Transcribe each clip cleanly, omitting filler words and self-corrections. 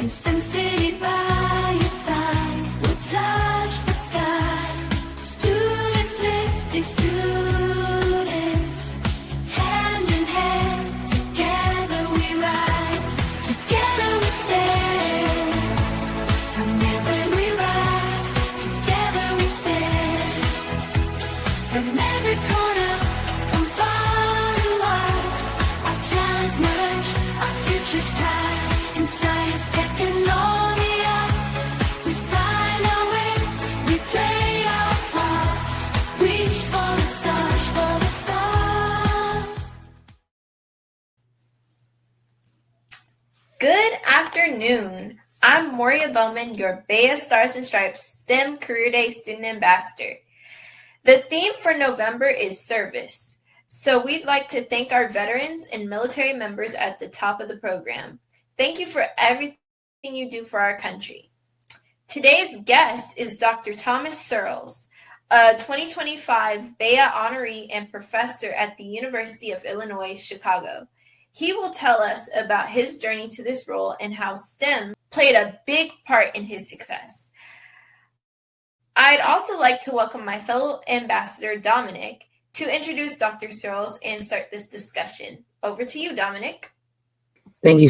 STEM City by your side. We'll touch the sky. Students lifting students. Hand in hand, together we rise. Together we stand. From every we rise. Together we stand. From every corner, from far and wide. Our talents merge, our future's tied. In science, tech, and all the arts, we find our way, we play our parts. Reach for the stars, for the stars. Good afternoon. I'm Moria Bowman, your BEYA Stars and Stripes STEM Career Day Student Ambassador. The theme for November is service. So we'd like to thank our veterans and military members at the top of the program. Thank you for everything you do for our country. Today's guest is Dr. Thomas Searles, a 2025 BEYA honoree and professor at the University of Illinois, Chicago. He will tell us about his journey to this role and how STEM played a big part in his success. I'd also like to welcome my fellow ambassador, Dominic, to introduce Dr. Searles and start this discussion. Over to you, Dominic. Thank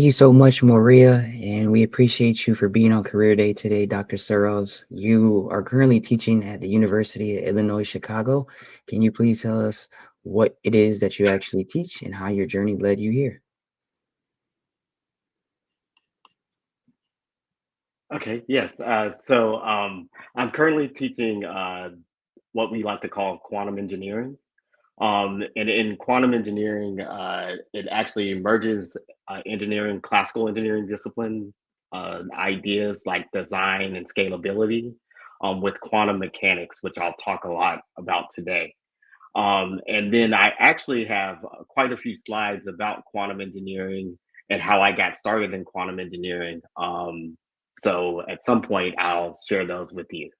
you so much, Maria, and we appreciate you for being on Career Day today, Dr. Searles. You are currently teaching at the University of Illinois, Chicago. Can you please tell us what it is that you actually teach and how your journey led you here? Okay, yes. So I'm currently teaching what we like to call quantum engineering. And in quantum engineering, it actually merges classical engineering discipline ideas like design and scalability with quantum mechanics, which I'll talk a lot about today. And then I actually have quite a few slides about quantum engineering and how I got started in quantum engineering. So at some point, I'll share those with you.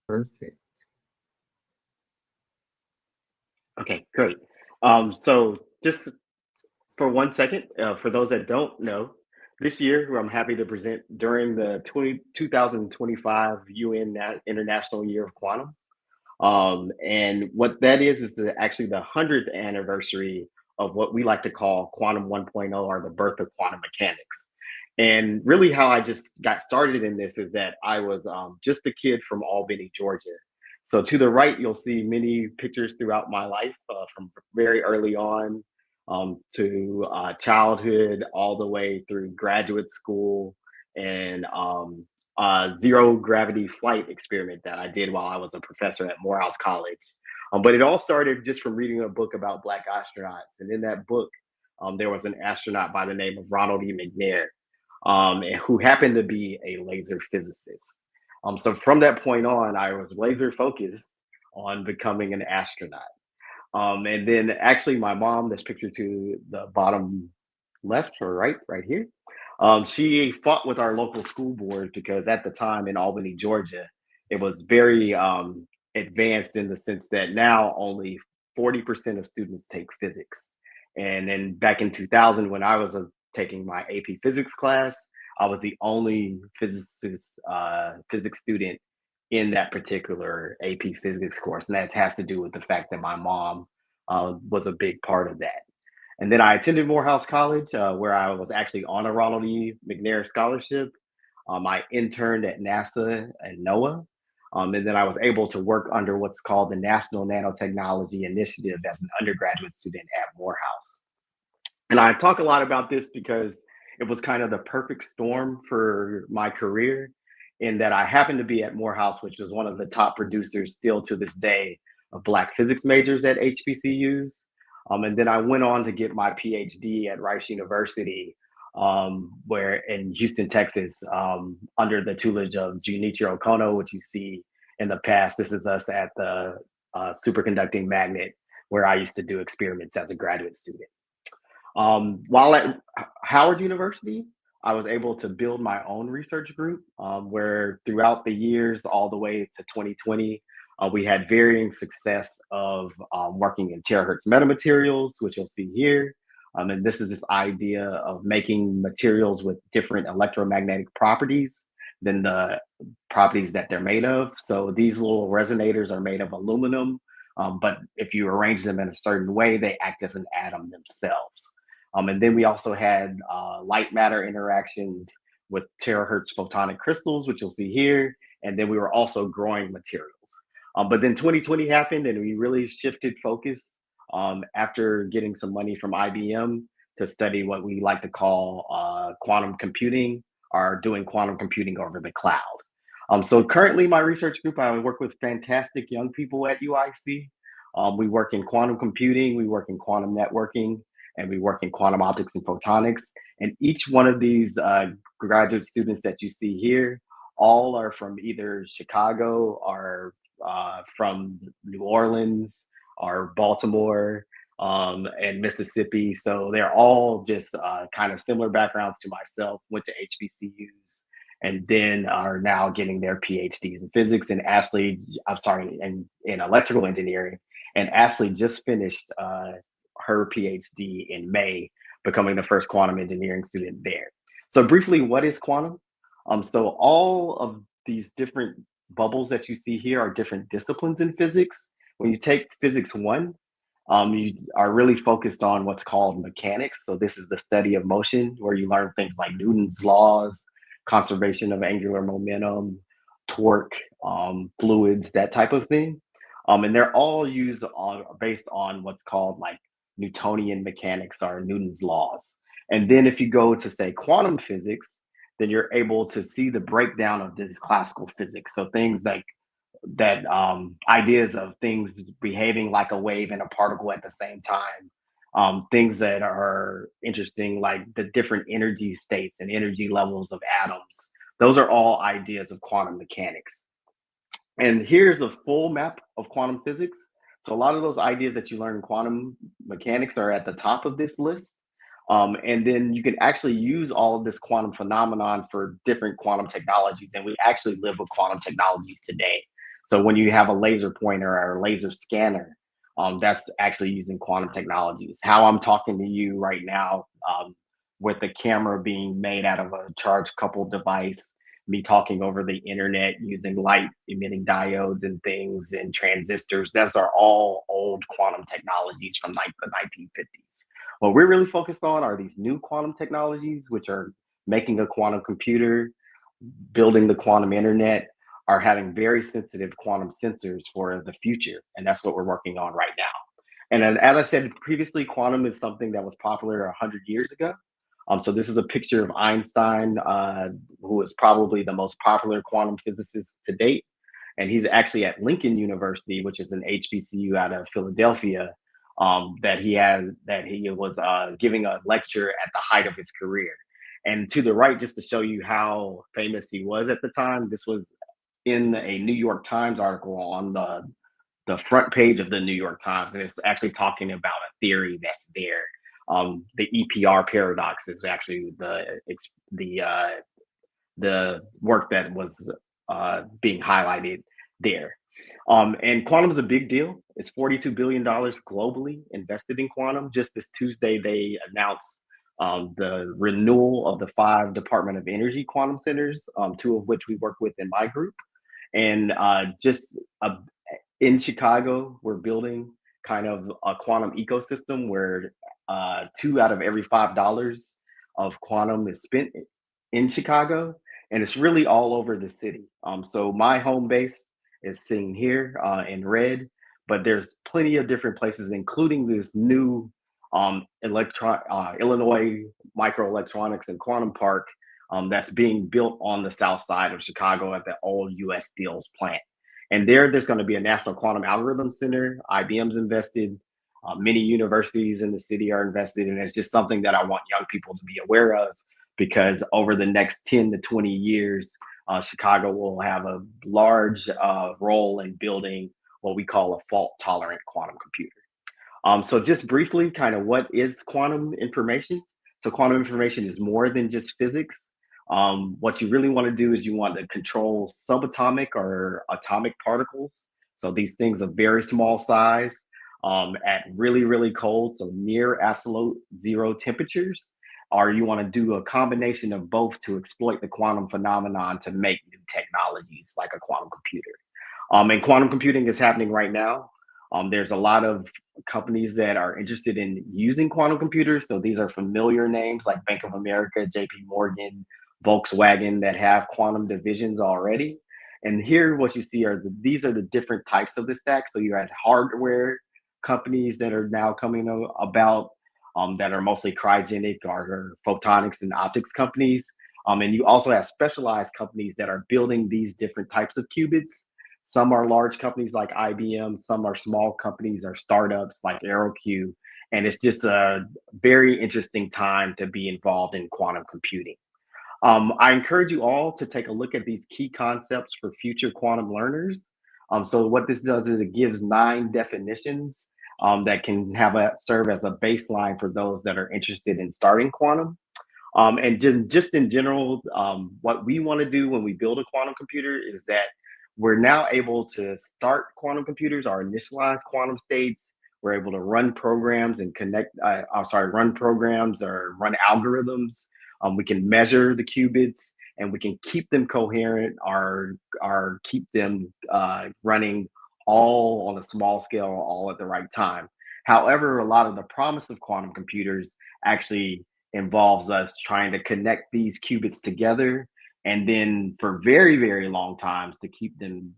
Perfect. Okay, great. So just for 1 second, for those that don't know, this year I'm happy to present during the 2025 UN International Year of Quantum. And what that is actually the 100th anniversary of what we like to call Quantum 1.0, or the birth of quantum mechanics. And really, how I just got started in this is that I was just a kid from Albany, Georgia. So to the right, you'll see many pictures throughout my life from very early on to childhood, all the way through graduate school and zero gravity flight experiment that I did while I was a professor at Morehouse College. But it all started just from reading a book about Black astronauts. And in that book, there was an astronaut by the name of Ronald E. McNair, who happened to be a laser physicist. So from that point on, I was laser focused on becoming an astronaut. And then actually my mom, that's pictured to the bottom left or right here, she fought with our local school board because at the time in Albany, Georgia, it was very advanced in the sense that now only 40% of students take physics. And then back in 2000, when I was taking my AP physics class, I was the only physics student in that particular AP physics course. And that has to do with the fact that my mom was a big part of that. And then I attended Morehouse College, where I was actually on a Ronald E. McNair scholarship. I interned at NASA and NOAA. And then I was able to work under what's called the National Nanotechnology Initiative as an undergraduate student at Morehouse. And I talk a lot about this because it was kind of the perfect storm for my career, in that I happened to be at Morehouse, which is one of the top producers still to this day of Black physics majors at HBCUs. And then I went on to get my PhD at Rice University, where in Houston, Texas, under the tutelage of Junichiro Kono, which you see in the past. This is us at the superconducting magnet, where I used to do experiments as a graduate student. While at Howard University, I was able to build my own research group where throughout the years, all the way to 2020, we had varying success of working in terahertz metamaterials, which you'll see here. And this is this idea of making materials with different electromagnetic properties than the properties that they're made of. So these little resonators are made of aluminum, but if you arrange them in a certain way, they act as an atom themselves. And then we also had light matter interactions with terahertz photonic crystals, which you'll see here. And then we were also growing materials. But then 2020 happened and we really shifted focus after getting some money from IBM to study what we like to call quantum computing or doing quantum computing over the cloud. So currently my research group, I work with fantastic young people at UIC. We work in quantum computing, we work in quantum networking, and we work in quantum optics and photonics. And each one of these graduate students that you see here, all are from either Chicago or from New Orleans or Baltimore and Mississippi. So they're all just kind of similar backgrounds to myself, went to HBCUs, and then are now getting their PhDs in physics. And Ashley, I'm sorry, in electrical engineering. And Ashley just finished her PhD in May, becoming the first quantum engineering student there. So briefly, what is quantum? So all of these different bubbles that you see here are different disciplines in physics. When you take physics one, you are really focused on what's called mechanics. So this is the study of motion, where you learn things like Newton's laws, conservation of angular momentum, torque, fluids, that type of thing. And they're all used based on what's called like Newtonian mechanics or Newton's laws. And then if you go to say quantum physics, then you're able to see the breakdown of this classical physics. So things like that ideas of things behaving like a wave and a particle at the same time. Things that are interesting, like the different energy states and energy levels of atoms. Those are all ideas of quantum mechanics. And here's a full map of quantum physics. So a lot of those ideas that you learn in quantum mechanics are at the top of this list. And then you can actually use all of this quantum phenomenon for different quantum technologies. And we actually live with quantum technologies today. So when you have a laser pointer or a laser scanner, that's actually using quantum technologies. How I'm talking to you right now with the camera being made out of a charge coupled device, me talking over the internet using light emitting diodes and things and transistors, those are all old quantum technologies from like the 1950s. What we're really focused on are these new quantum technologies, which are making a quantum computer, building the quantum internet, are having very sensitive quantum sensors for the future. And that's what we're working on right now. And as I said previously, quantum is something that was popular 100 years ago. So this is a picture of Einstein, who is probably the most popular quantum physicist to date. And he's actually at Lincoln University, which is an HBCU out of Philadelphia, that he was giving a lecture at the height of his career. And to the right, just to show you how famous he was at the time, this was in a New York Times article on the front page of the New York Times, and it's actually talking about a theory that's there. The EPR paradox is actually the work that was being highlighted there. And quantum is a big deal. It's $42 billion globally invested in quantum. Just this Tuesday, they announced the renewal of the 5 Department of Energy quantum centers, 2 of which we work with in my group. And in Chicago, we're building kind of a quantum ecosystem where $2 out of every $5 of quantum is spent in Chicago, and it's really all over the city. So my home base is seen here in red, but there's plenty of different places, including this new Illinois Microelectronics and Quantum Park that's being built on the south side of Chicago at the old U.S. Steel's plant. And there's going to be a National Quantum Algorithm Center. IBM's invested. Many universities in the city are invested, and it's just something that I want young people to be aware of, because over the next 10 to 20 years, Chicago will have a large role in building what we call a fault-tolerant quantum computer. So just briefly, kind of what is quantum information? So quantum information is more than just physics. What you really want to do is you want to control subatomic or atomic particles. So these things of very small size at really, really cold, so near absolute zero temperatures. Or you want to do a combination of both to exploit the quantum phenomenon to make new technologies like a quantum computer. And quantum computing is happening right now. There's a lot of companies that are interested in using quantum computers. So these are familiar names like Bank of America, JP Morgan, Volkswagen that have quantum divisions already. And here, what you see are these are the different types of the stack. So you had hardware companies that are now coming about that are mostly cryogenic or photonics and optics companies. And you also have specialized companies that are building these different types of qubits. Some are large companies like IBM, some are small companies or startups like AeroQ. And it's just a very interesting time to be involved in quantum computing. I encourage you all to take a look at these key concepts for future quantum learners. So what this does is it gives 9 definitions that can serve as a baseline for those that are interested in starting quantum. And just in general, what we want to do when we build a quantum computer is that we're now able to start quantum computers, our initialized quantum states. We're able to run programs and run programs or run algorithms. We can measure the qubits and we can keep them coherent or keep them running all on a small scale, all at the right time. However, a lot of the promise of quantum computers actually involves us trying to connect these qubits together and then for very, very long times to keep them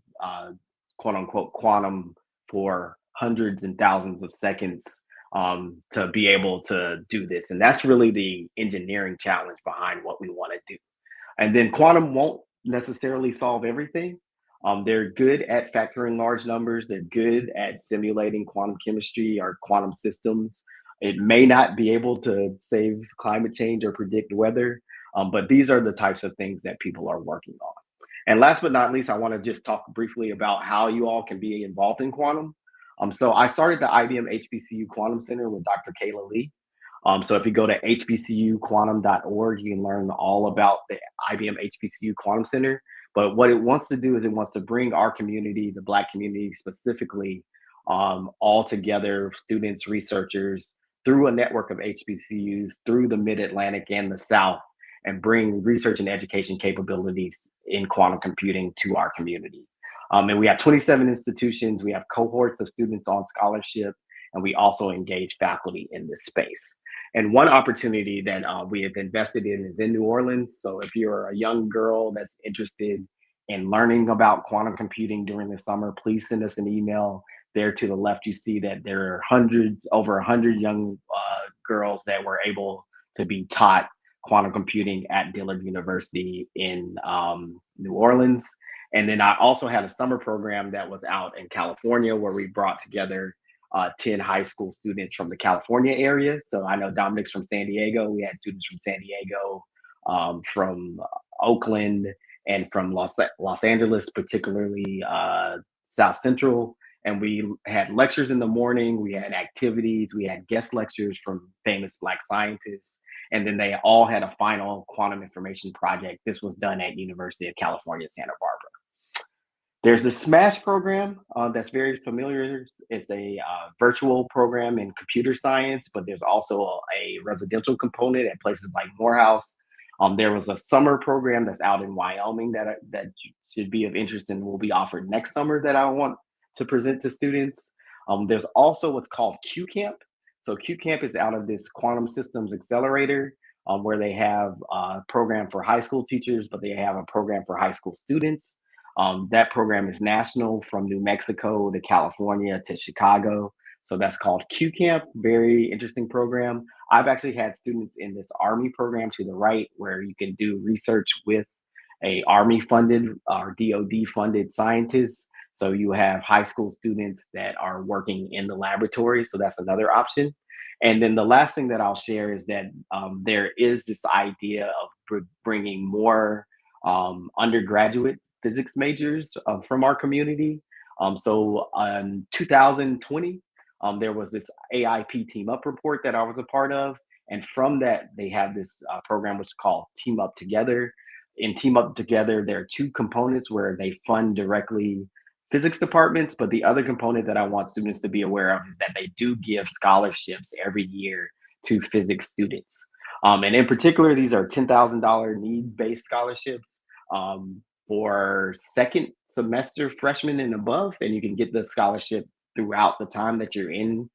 quote unquote quantum for hundreds and thousands of seconds to be able to do this. And that's really the engineering challenge behind what we want to do. And then quantum won't necessarily solve everything. They're good at factoring large numbers. They're good at simulating quantum chemistry or quantum systems. It may not be able to save climate change or predict weather, but these are the types of things that people are working on. And last but not least, I want to just talk briefly about how you all can be involved in quantum. So I started the IBM HBCU Quantum Center with Dr. Kayla Lee. So if you go to hbcuquantum.org, you can learn all about the IBM HBCU Quantum Center. But what it wants to do is it wants to bring our community, the Black community specifically, all together, students, researchers, through a network of HBCUs, through the Mid-Atlantic and the South, and bring research and education capabilities in quantum computing to our community. And we have 27 institutions. We have cohorts of students on scholarship, and we also engage faculty in this space. And one opportunity that we have invested in is in New Orleans. So if you're a young girl that's interested in learning about quantum computing during the summer, please send us an email. There to the left, you see that there are over 100 young girls that were able to be taught quantum computing at Dillard University in New Orleans. And then I also had a summer program that was out in California where we brought together 10 high school students from the California area. So I know Dominic's from San Diego. We had students from San Diego, from Oakland, and from Los Angeles, particularly South Central. And we had lectures in the morning, we had activities, we had guest lectures from famous Black scientists, and then they all had a final quantum information project. This was done at University of California, Santa Barbara. There's the SMASH program that's very familiar. It's a virtual program in computer science, but there's also a residential component at places like Morehouse. There was a summer program that's out in Wyoming that should be of interest and will be offered next summer that I want to present to students. There's also what's called QCamp. So QCamp is out of this Quantum Systems Accelerator, where they have a program for high school teachers, but they have a program for high school students. That program is national from New Mexico to California to Chicago. So that's called QCamp, very interesting program. I've actually had students in this Army program to the right where you can do research with a Army funded or DOD funded scientist. So you have high school students that are working in the laboratory. So that's another option. And then the last thing that I'll share is that there is this idea of bringing more undergraduate physics majors from our community. So in 2020, there was this AIP Team Up report that I was a part of. And from that, they have this program which is called Team Up Together. In Team Up Together, there are two components where they fund directly physics departments, but the other component that I want students to be aware of is that they do give scholarships every year to physics students. And in particular, these are $10,000 need-based scholarships for second semester freshmen and above, and you can get the scholarship throughout the time that you're in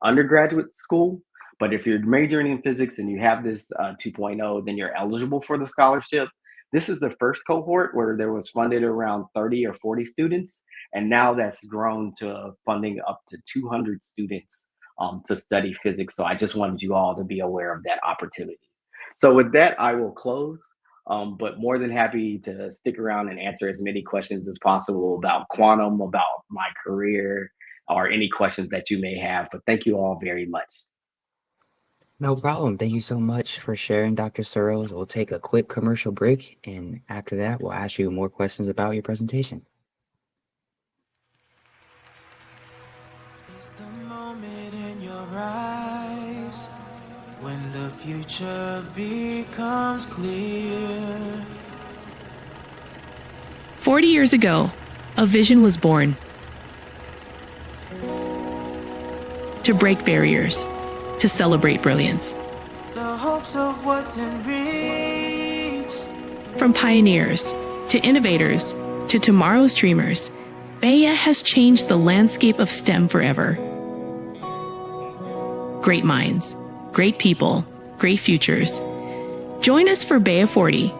undergraduate school. But if you're majoring in physics and you have this 2.0, then you're eligible for the scholarship. This is the first cohort where there was funded around 30 or 40 students, and now that's grown to funding up to 200 students to study physics. So I just wanted you all to be aware of that opportunity. So with that, I will close, but more than happy to stick around and answer as many questions as possible about quantum, about my career, or any questions that you may have. But thank you all very much. No problem. Thank you so much for sharing, Dr. Searles. We'll take a quick commercial break, and after that, we'll ask you more questions about your presentation. It's the moment in your eyes when the future becomes clear. 40 years ago, a vision was born. To break barriers, to celebrate brilliance. The hopes of what's in reach. From pioneers to innovators to tomorrow's dreamers, BEYA has changed the landscape of STEM forever. Great minds, great people, great futures. Join us for BEYA 40.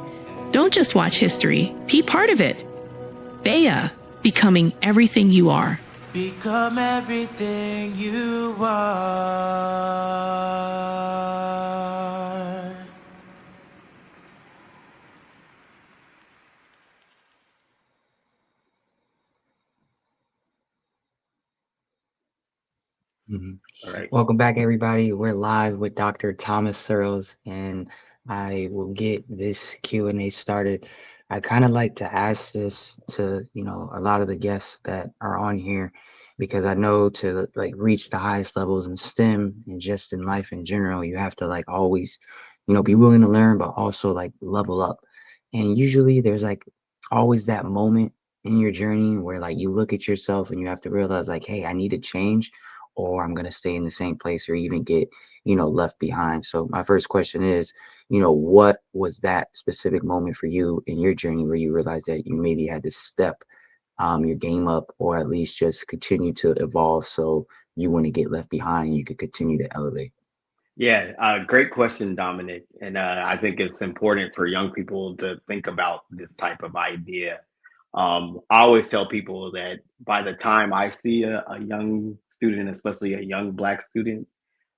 Don't just watch history, be part of it. BEYA, becoming everything you are. Become everything you are. All right. Welcome back, everybody. We're live with Dr. Thomas Searles, and I will get this Q&A started. I kind of like to ask this to, a lot of the guests that are on here, because I know to like reach the highest levels in STEM and just in life in general, you have to like always, be willing to learn, but also like level up. And usually there's like always that moment in your journey where like you look at yourself and you have to realize like, hey, I need to change, or I'm going to stay in the same place or even get, left behind. So my first question is, what was that specific moment for you in your journey where you realized that you maybe had to step your game up, or at least just continue to evolve so you wouldn't get left behind and you could continue to elevate? Yeah, great question, Dominic. And I think it's important for young people to think about this type of idea. I always tell people that by the time I see a young student, especially a young Black student,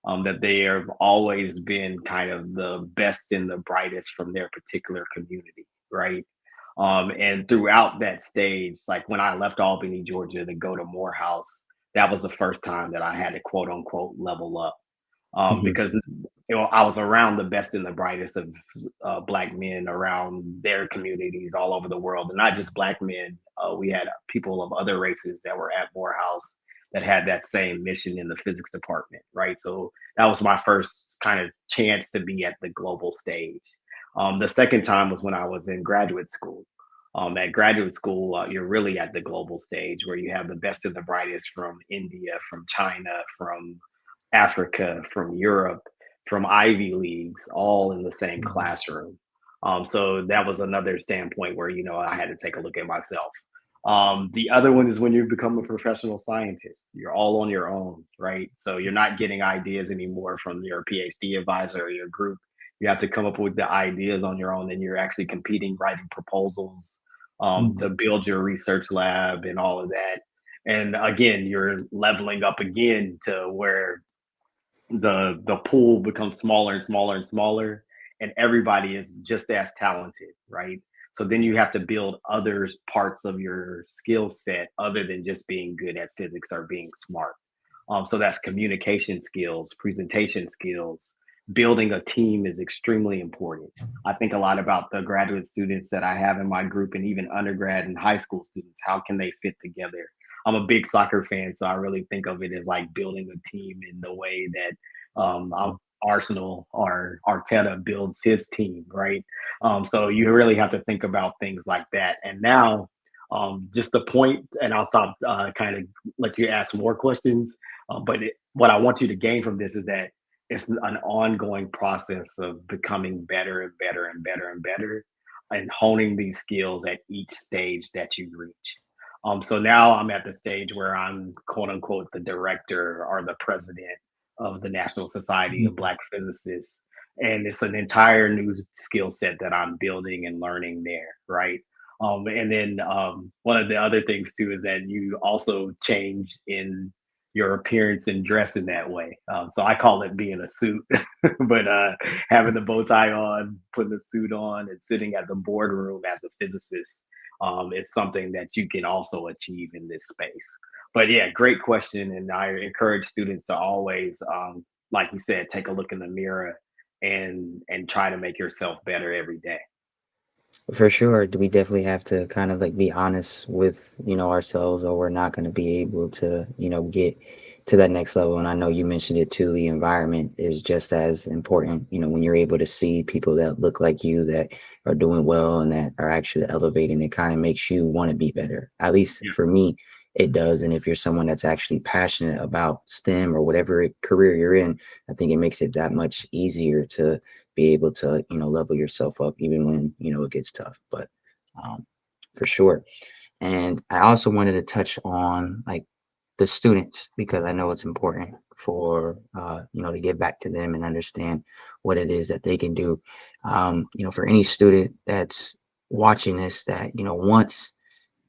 that they have always been kind of the best and the brightest from their particular community, right? And throughout that stage, like when I left Albany, Georgia to go to Morehouse, that was the first time that I had to quote unquote level up, Mhm. because I was around the best and the brightest of Black men around their communities all over the world, and not just Black men. We had people of other races that were at Morehouse that had that same mission in the physics department, right? So that was my first kind of chance to be at the global stage. The second time was when I was in graduate school. At graduate school, you're really at the global stage where you have the best and the brightest from India, from China, from Africa, from Europe, from Ivy Leagues, all in the same Mhm. classroom. So that was another standpoint where, I had to take a look at myself. The other one is when you become a professional scientist. You're all on your own, right? So you're not getting ideas anymore from your PhD advisor or your group. You have to come up with the ideas on your own, and you're actually competing, writing proposals Mhm. to build your research lab and all of that. And again, you're leveling up again to where the pool becomes smaller and smaller and smaller, and everybody is just as talented, right? So then you have to build other parts of your skill set other than just being good at physics or being smart. So that's communication skills, presentation skills. Building a team is extremely important. I think a lot about the graduate students that I have in my group, and even undergrad and high school students. How can they fit together? I'm a big soccer fan, so I really think of it as like building a team in the way that Arsenal or Arteta builds his team, right? So you really have to think about things like that. And now, just the point, and I'll stop kind of let you ask more questions. What I want you to gain from this is that it's an ongoing process of becoming better and better and better and better and honing these skills at each stage that you reach. So now I'm at the stage where I'm quote unquote the director or the president of the National Society of Mhm. Black Physicists. And it's an entire new skill set that I'm building and learning there, right? And then one of the other things too is that you also change in your appearance and dress in that way. So I call it being a suit, but having the bow tie on, putting the suit on, and sitting at the boardroom as a physicist is something that you can also achieve in this space. But yeah, great question, and I encourage students to always, like you said, take a look in the mirror and try to make yourself better every day. For sure, we definitely have to kind of like be honest with, ourselves, or we're not going to be able to, get to that next level. And I know you mentioned it too, the environment is just as important, when you're able to see people that look like you that are doing well and that are actually elevating, it kind of makes you want to be better. At least Yeah, for me, it does. And if you're someone that's actually passionate about STEM or whatever career you're in, I think it makes it that much easier to be able to level yourself up even when it gets tough. But um, for sure. And I also wanted to touch on like the students, because I know it's important for to get back to them and understand what it is that they can do. For any student that's watching this that wants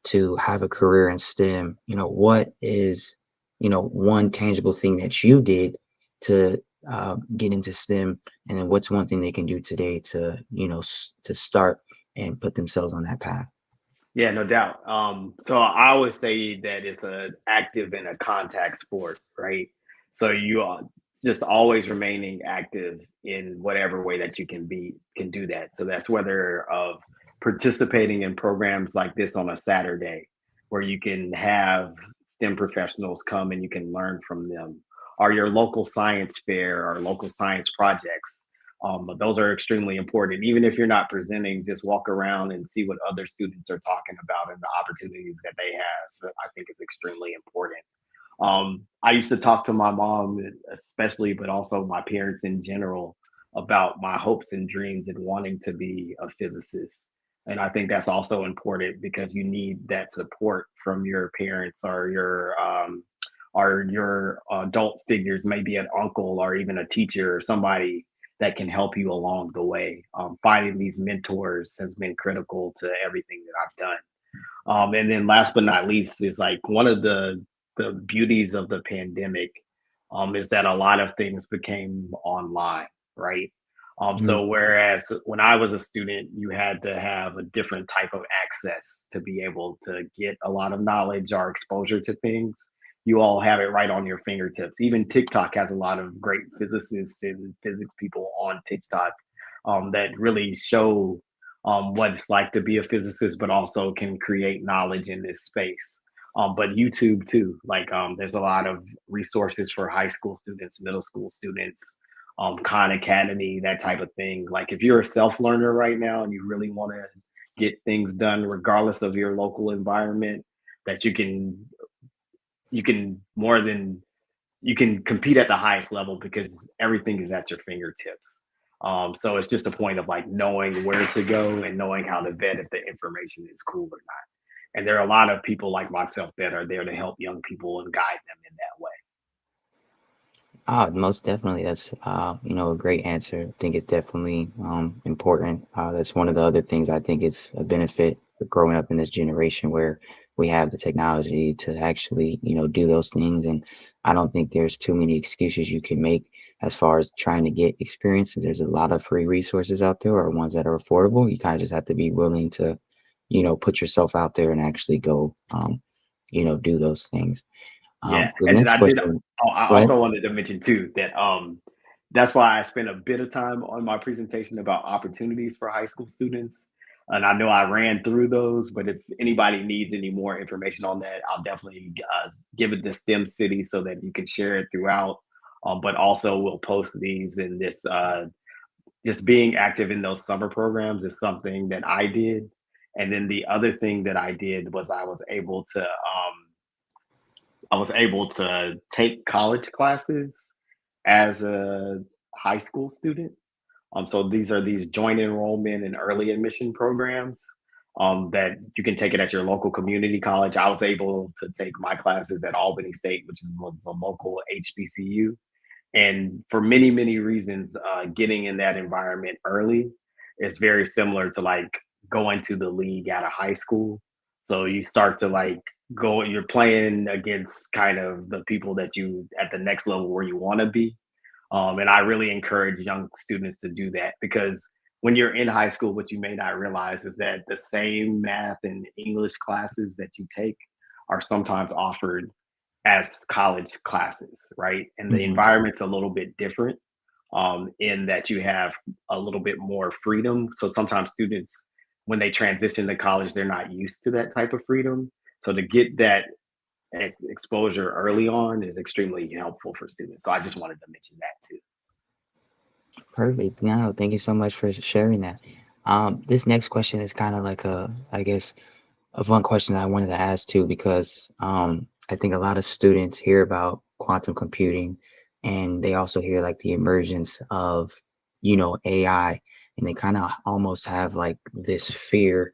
to have a career in STEM, what is, one tangible thing that you did to get into STEM, and then what's one thing they can do today to, to start and put themselves on that path? yeah, no doubt. So I always say that it's a active and a contact sport, right? So you are just always remaining active in whatever way that you can do that. So that's whether of participating in programs like this on a Saturday, where you can have STEM professionals come and you can learn from them, or your local science fair or local science projects. Those are extremely important. Even if you're not presenting, just walk around and see what other students are talking about and the opportunities that they have. I think is extremely important. I used to talk to my mom, especially, but also my parents in general, about my hopes and dreams and wanting to be a physicist. And I think that's also important because you need that support from your parents or your adult figures, maybe an uncle or even a teacher or somebody that can help you along the way. Finding these mentors has been critical to everything that I've done. And then last but not least is like one of the beauties of the pandemic is that a lot of things became online, right? Mhm. So whereas when I was a student, you had to have a different type of access to be able to get a lot of knowledge or exposure to things. You all have it right on your fingertips. Even TikTok has a lot of great physicists and physics people on TikTok that really show what it's like to be a physicist, but also can create knowledge in this space. But YouTube too, like there's a lot of resources for high school students, middle school students, Khan Academy, that type of thing. Like if you're a self learner right now and you really want to get things done, regardless of your local environment, that you can more than you can compete at the highest level because everything is at your fingertips. So it's just a point of like knowing where to go and knowing how to vet if the information is cool or not. And there are a lot of people like myself that are there to help young people and guide them in that way. Most definitely. That's a great answer. I think it's definitely important. That's one of the other things I think is a benefit for growing up in this generation where we have the technology to actually, do those things. And I don't think there's too many excuses you can make as far as trying to get experience. There's a lot of free resources out there or ones that are affordable. You kind of just have to be willing to, put yourself out there and actually go, do those things. Yeah, The and then next I did. question, Oh, I go ahead. also wanted to mention too that that's why I spent a bit of time on my presentation about opportunities for high school students. And I know I ran through those, but if anybody needs any more information on that, I'll definitely give it to STEM City so that you can share it throughout. But also, we'll post these in this. Just being active in those summer programs is something that I did. And then the other thing that I did was I was able to take college classes as a high school student. So these are these joint enrollment and early admission programs that you can take it at your local community college. I was able to take my classes at Albany State, was a local HBCU. And for many, many reasons, getting in that environment early is very similar to like going to the league out of high school. So you start to like you're playing against kind of the people that you at the next level where you want to be. And I really encourage young students to do that because when you're in high school, what you may not realize is that the same math and English classes that you take are sometimes offered as college classes, right? And the Hmm. environment's a little bit different in that you have a little bit more freedom. So sometimes students, when they transition to college, they're not used to that type of freedom. So to get that exposure early on is extremely helpful for students. So I just wanted to mention that too. Perfect. No, thank you so much for sharing that. This next question is kind of like I guess, a fun question that I wanted to ask too, because I think a lot of students hear about quantum computing, and they also hear like the emergence of, AI, and they kind of almost have like this fear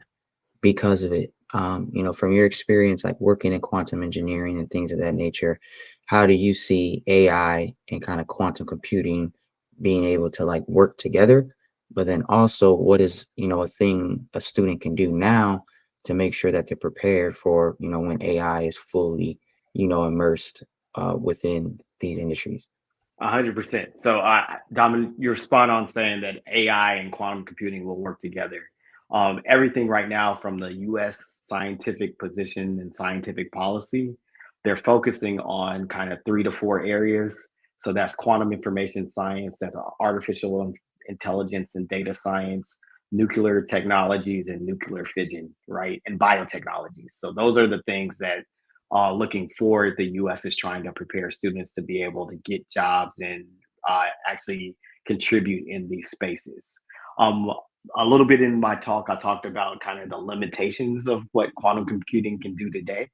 because of it. From your experience, like working in quantum engineering and things of that nature, how do you see AI and kind of quantum computing being able to like work together? But then also, what is, a thing a student can do now to make sure that they're prepared for, when AI is fully, immersed within these industries? 100%. So, Dominic, you're spot on saying that AI and quantum computing will work together. Everything right now from the U.S. scientific position and scientific policy, they're focusing on kind of 3 to 4 areas. So that's quantum information science, that's artificial intelligence and data science, nuclear technologies, and nuclear fission, right? And biotechnologies. So those are the things that looking forward, the U.S. is trying to prepare students to be able to get jobs and actually contribute in these spaces. Um, a little bit in my talk, I talked about kind of the limitations of what quantum computing can do today.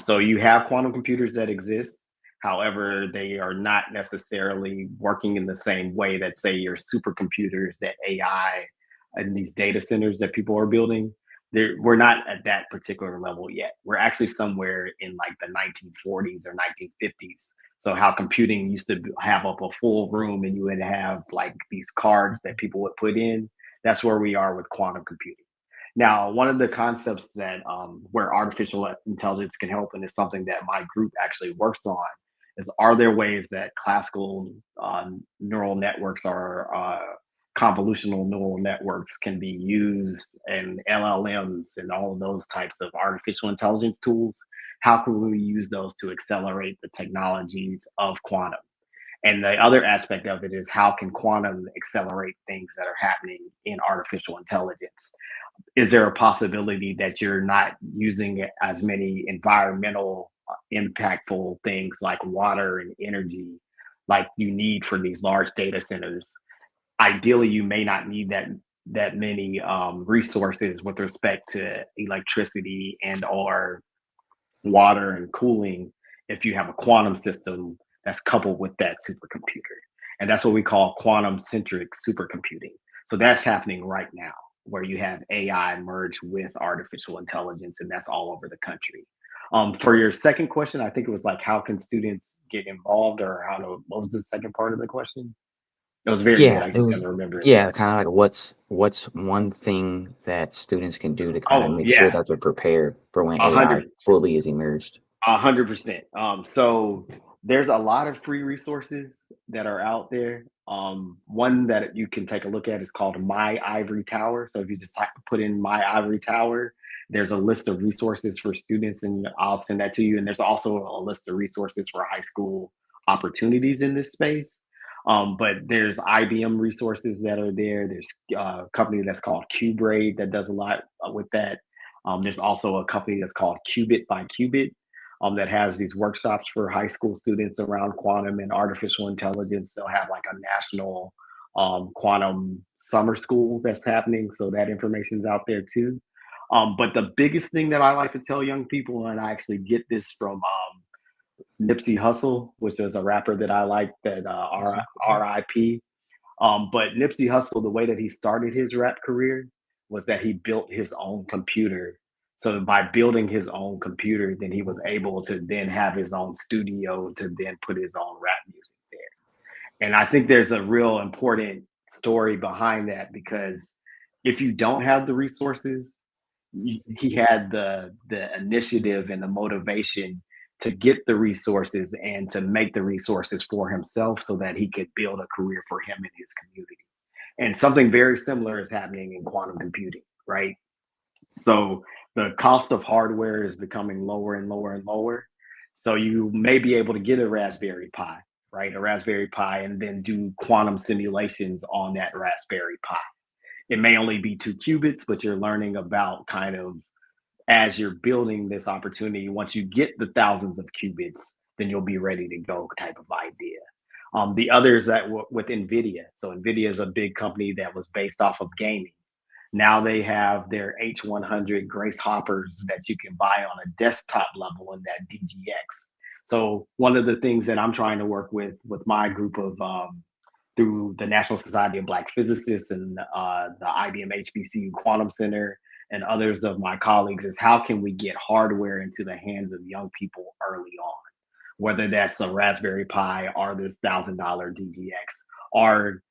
So you have quantum computers that exist. However, they are not necessarily working in the same way that, say, your supercomputers that AI and these data centers that people are building. We're not at that particular level yet. We're actually somewhere in like the 1940s or 1950s. So how computing used to have up a full room and you would have like these cards that people would put in. That's where we are with quantum computing. Now, one of the concepts that where artificial intelligence can help, and it's something that my group actually works on, is are there ways that classical neural networks or convolutional neural networks can be used, and LLMs and all of those types of artificial intelligence tools? How can we use those to accelerate the technologies of quantum? And the other aspect of it is how can quantum accelerate things that are happening in artificial intelligence? Is there a possibility that you're not using as many environmental impactful things like water and energy like you need for these large data centers? Ideally, you may not need that many resources with respect to electricity and or water and cooling if you have a quantum system that's coupled with that supercomputer. And that's what we call quantum centric supercomputing. So that's happening right now, where you have AI merged with artificial intelligence, and that's all over the country. For your second question, I think it was like, how can students get involved, or what was the second part of the question? It was very good. Yeah, I it just got was. to remember it. Yeah, kind of like what's one thing that students can do to kind of Oh, make sure yeah, that they're prepared for when a AI hundred. fully is immersed. 100%. So there's a lot of free resources that are out there. One that you can take a look at is called My Ivory Tower. So if you just put in My Ivory Tower, there's a list of resources for students, and I'll send that to you. And there's also a list of resources for high school opportunities in this space. But there's IBM resources that are there. There's a company that's called Qbraid that does a lot with that. There's also a company that's called Qubit by Qubit that has these workshops for high school students around quantum and artificial intelligence. They'll have like a national quantum summer school that's happening. So that information's out there too. But the biggest thing that I like to tell young people, and I actually get this from Nipsey Hussle, which was a rapper that I like, that RIP. But Nipsey Hussle, the way that he started his rap career was that he built his own computer. So by building his own computer, then he was able to then have his own studio to then put his own rap music there. And I think there's a real important story behind that, because if you don't have the resources, he had the initiative and the motivation to get the resources and to make the resources for himself so that he could build a career for him and his community. And something very similar is happening in quantum computing, right? So the cost of hardware is becoming lower and lower and lower. So you may be able to get a Raspberry Pi, right? A Raspberry Pi, and then do quantum simulations on that Raspberry Pi. It may only be 2 qubits, but you're learning about kind of, as you're building this opportunity, once you get the thousands of qubits, then you'll be ready to go type of idea. The others that with NVIDIA. So NVIDIA is a big company that was based off of gaming. Now they have their H100 Grace Hoppers that you can buy on a desktop level in that DGX. So one of the things that I'm trying to work with my group of through the National Society of Black Physicists and the IBM HBCU Quantum Center and others of my colleagues is, how can we get hardware into the hands of young people early on, whether that's a Raspberry Pi or this $1,000 DGX, or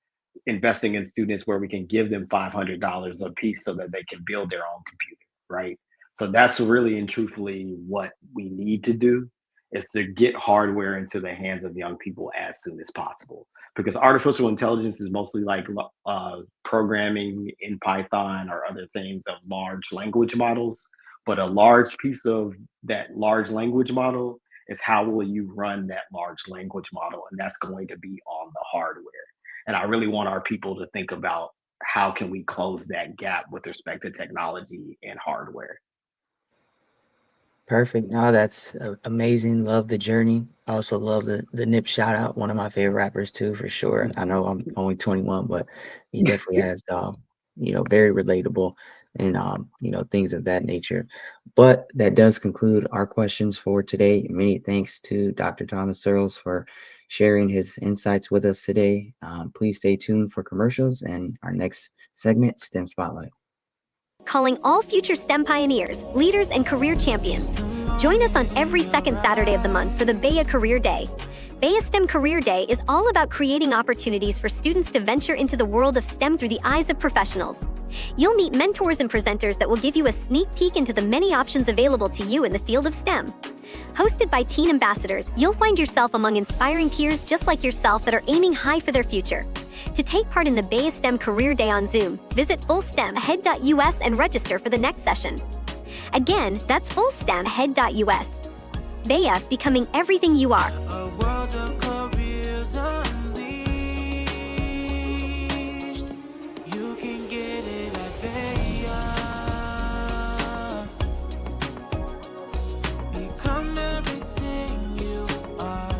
investing in students where we can give them $500 a piece so that they can build their own computer, right? So that's really and truthfully what we need to do, is to get hardware into the hands of young people as soon as possible. Because artificial intelligence is mostly like programming in Python or other things of large language models. But a large piece of that large language model is how will you run that large language model? And that's going to be on the hardware. And I really want our people to think about how can we close that gap with respect to technology and hardware. Perfect. No, that's amazing. Love the journey. I also love the Nip shout out. One of my favorite rappers too, for sure. I know I'm only 21, but he definitely has, very relatable and, things of that nature. But that does conclude our questions for today. Many thanks to Dr. Thomas Searles for sharing his insights with us today. Please stay tuned for commercials and our next segment, STEM Spotlight. Calling all future STEM pioneers, leaders, and career champions. Join us on every second Saturday of the month for the BEYA Career Day. BEYA STEM Career Day is all about creating opportunities for students to venture into the world of STEM through the eyes of professionals. You'll meet mentors and presenters that will give you a sneak peek into the many options available to you in the field of STEM. Hosted by teen ambassadors, you'll find yourself among inspiring peers just like yourself that are aiming high for their future. To take part in the BEYA STEM Career Day on Zoom, visit fullstemahead.us and register for the next session. Again, that's fullstemahead.us. BEYA, becoming everything you are. A world of careers unleashed. You can get it at BEYA. Become everything you are.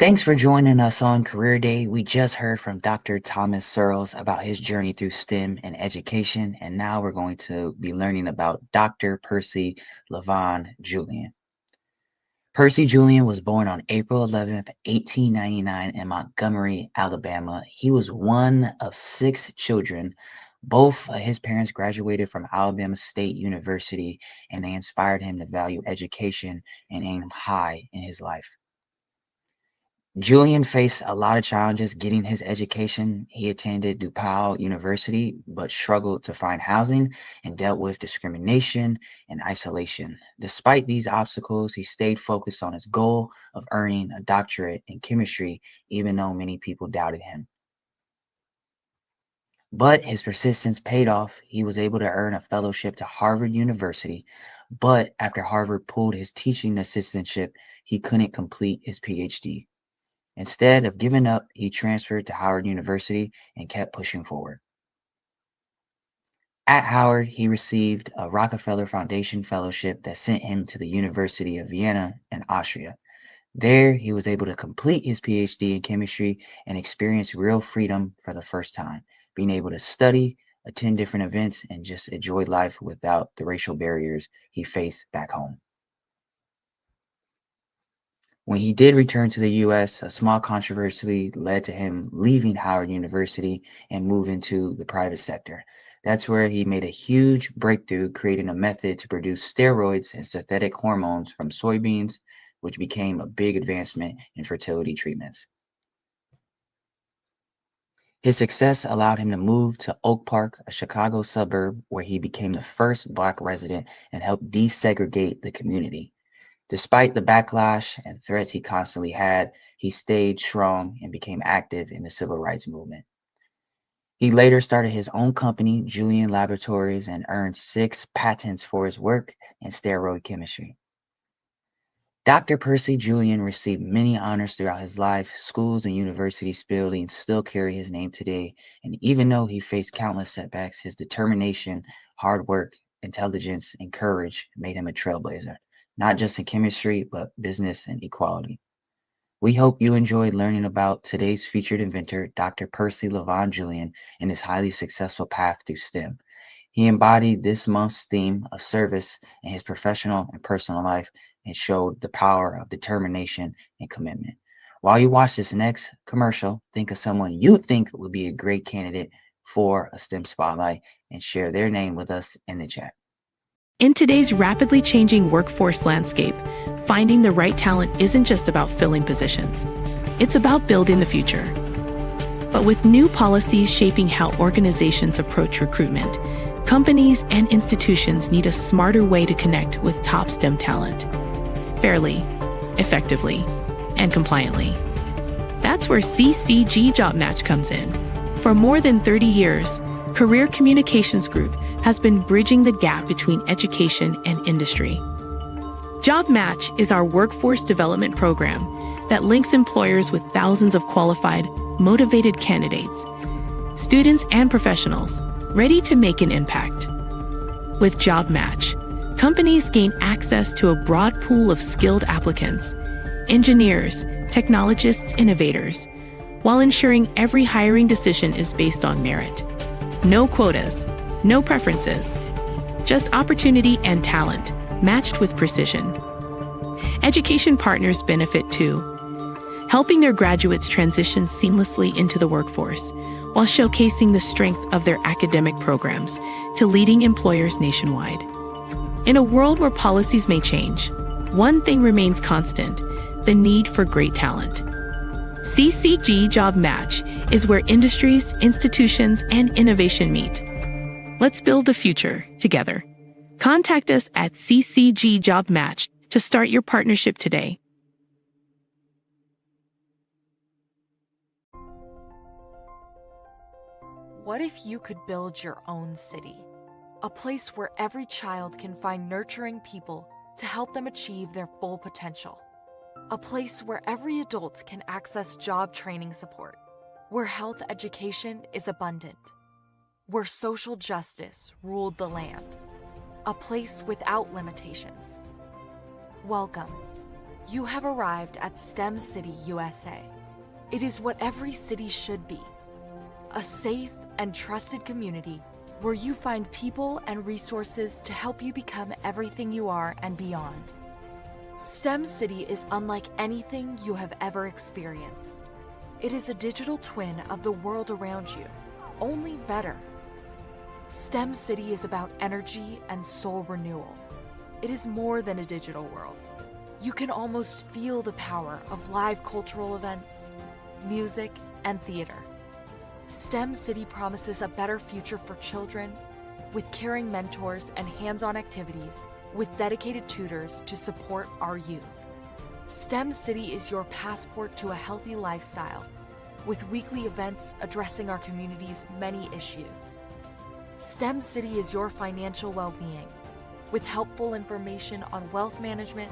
Thanks for joining us on Career Day. We just heard from Dr. Thomas Searles about his journey through STEM and education, and now we're going to be learning about Dr. Percy Levon Julian. Percy Julian was born on April 11th, 1899 in Montgomery, Alabama. He was one of 6 children. Both of his parents graduated from Alabama State University, and they inspired him to value education and aim high in his life. Julian faced a lot of challenges getting his education. He attended DePaul University, but struggled to find housing and dealt with discrimination and isolation. Despite these obstacles, he stayed focused on his goal of earning a doctorate in chemistry, even though many people doubted him. But his persistence paid off. He was able to earn a fellowship to Harvard University, but after Harvard pulled his teaching assistantship, he couldn't complete his PhD. Instead of giving up, he transferred to Howard University and kept pushing forward. At Howard, he received a Rockefeller Foundation fellowship that sent him to the University of Vienna in Austria. There, he was able to complete his PhD in chemistry and experience real freedom for the first time, being able to study, attend different events, and just enjoy life without the racial barriers he faced back home. When he did return to the U.S., a small controversy led to him leaving Howard University and moving to the private sector. That's where he made a huge breakthrough, creating a method to produce steroids and synthetic hormones from soybeans, which became a big advancement in fertility treatments. His success allowed him to move to Oak Park, a Chicago suburb, where he became the first Black resident and helped desegregate the community. Despite the backlash and threats he constantly had, he stayed strong and became active in the civil rights movement. He later started his own company, Julian Laboratories, and earned 6 patents for his work in steroid chemistry. Dr. Percy Julian received many honors throughout his life. Schools and universities buildings still carry his name today, and even though he faced countless setbacks, his determination, hard work, intelligence, and courage made him a trailblazer, not just in chemistry, but business and equality. We hope you enjoyed learning about today's featured inventor, Dr. Percy Levon Julian, and his highly successful path through STEM. He embodied this month's theme of service in his professional and personal life and showed the power of determination and commitment. While you watch this next commercial, think of someone you think would be a great candidate for a STEM spotlight and share their name with us in the chat. In today's rapidly changing workforce landscape, finding the right talent isn't just about filling positions. It's about building the future. But with new policies shaping how organizations approach recruitment, companies and institutions need a smarter way to connect with top STEM talent, fairly, effectively, and compliantly. That's where CCG Job Match comes in. For more than 30 years, Career Communications Group has been bridging the gap between education and industry. Job Match is our workforce development program that links employers with thousands of qualified, motivated candidates, students and professionals ready to make an impact. With Job Match, companies gain access to a broad pool of skilled applicants, engineers, technologists, innovators, while ensuring every hiring decision is based on merit. No quotas, no preferences, just opportunity and talent, matched with precision. Education partners benefit too, helping their graduates transition seamlessly into the workforce, while showcasing the strength of their academic programs to leading employers nationwide. In a world where policies may change, one thing remains constant: the need for great talent. CCG Job Match is where industries, institutions, and innovation meet. Let's build the future together. Contact us at CCG Job Match to start your partnership today. What if you could build your own city? A place where every child can find nurturing people to help them achieve their full potential. A place where every adult can access job training support, where health education is abundant, where social justice ruled the land. A place without limitations. Welcome You have arrived at STEM City, USA. It is what every city should be. A safe and trusted community where you find people and resources to help you become everything you are and beyond. STEM City is unlike anything you have ever experienced. It is a digital twin of the world around you, only better. STEM City is about energy and soul renewal. It is more than a digital world. You can almost feel the power of live cultural events, music, and theater. STEM City promises a better future for children with caring mentors and hands-on activities with dedicated tutors to support our youth. STEM City is your passport to a healthy lifestyle with weekly events addressing our community's many issues. STEM City is your financial well-being with helpful information on wealth management,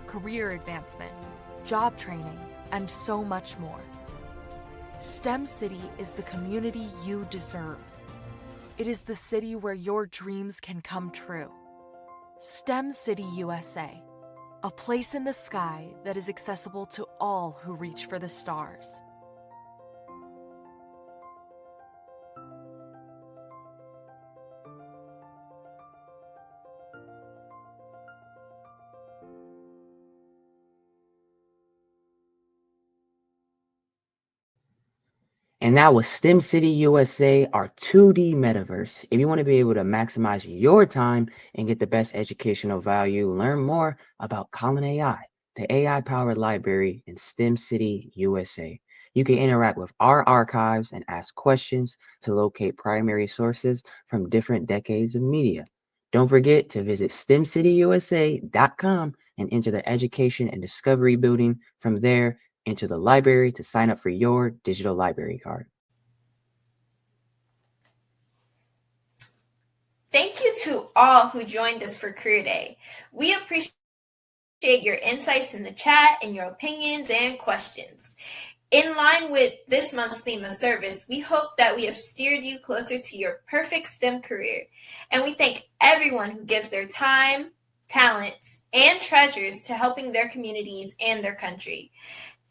career advancement, job training, and so much more. STEM City is the community you deserve. It is the city where your dreams can come true. STEM City USA, a place in the sky that is accessible to all who reach for the stars. And that was STEM City USA, our 2D metaverse. If you want to be able to maximize your time and get the best educational value, learn more about Colin AI, the AI-powered library in STEM City USA. You can interact with our archives and ask questions to locate primary sources from different decades of media. Don't forget to visit stemcityusa.com and enter the Education and Discovery building. From there, into the library to sign up for your digital library card. Thank you to all who joined us for Career Day. We appreciate your insights in the chat and your opinions and questions. In line with this month's theme of service, we hope that we have steered you closer to your perfect STEM career. And we thank everyone who gives their time, talents, and treasures to helping their communities and their country.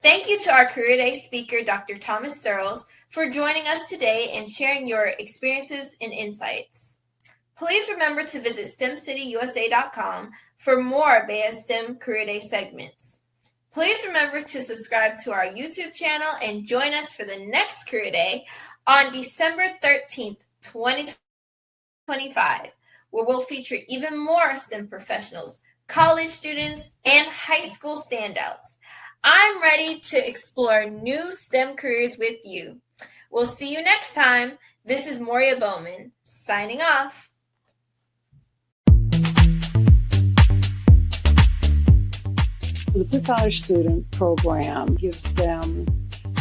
Thank you to our Career Day speaker, Dr. Thomas Searles, for joining us today and sharing your experiences and insights. Please remember to visit STEMcityUSA.com for more BEYA STEM Career Day segments. Please remember to subscribe to our YouTube channel and join us for the next Career Day on December 13th, 2025, where we'll feature even more STEM professionals, college students, and high school standouts. I'm ready to explore new STEM careers with you. We'll see you next time. This is Moria Bowman, signing off. The pre-college student program gives them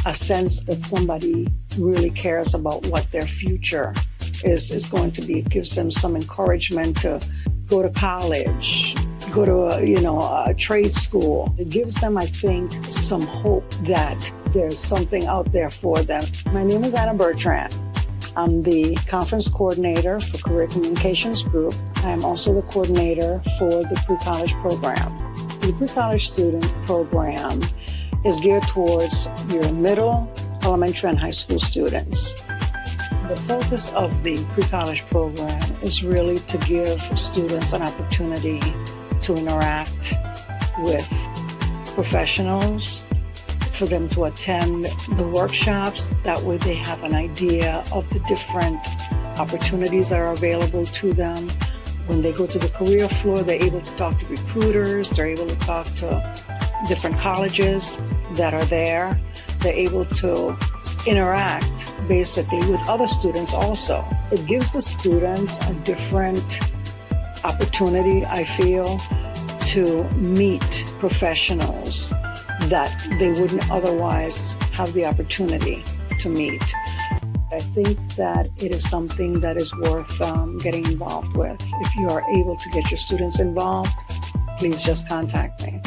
a sense that somebody really cares about what their future is going to be. It gives them some encouragement to go to college, go to a trade school. It gives them, I think, some hope that there's something out there for them. My name is Anna Bertrand. I'm the conference coordinator for Career Communications Group. I am also the coordinator for the pre-college program. The pre-college student program is geared towards your middle, elementary, and high school students. The focus of the pre-college program is really to give students an opportunity to interact with professionals, for them to attend the workshops. That way they have an idea of the different opportunities that are available to them. When they go to the career floor, they're able to talk to recruiters, they're able to talk to different colleges that are there. They're able to interact basically with other students also. It gives the students a different opportunity, I feel, to meet professionals that they wouldn't otherwise have the opportunity to meet. I think that it is something that is worth getting involved with. If you are able to get your students involved, please just contact me.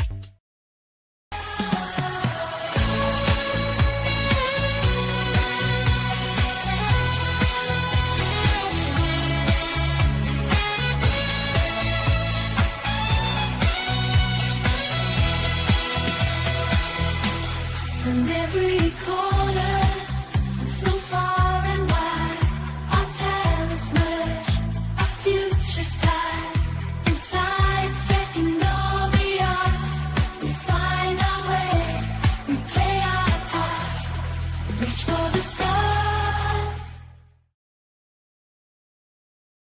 call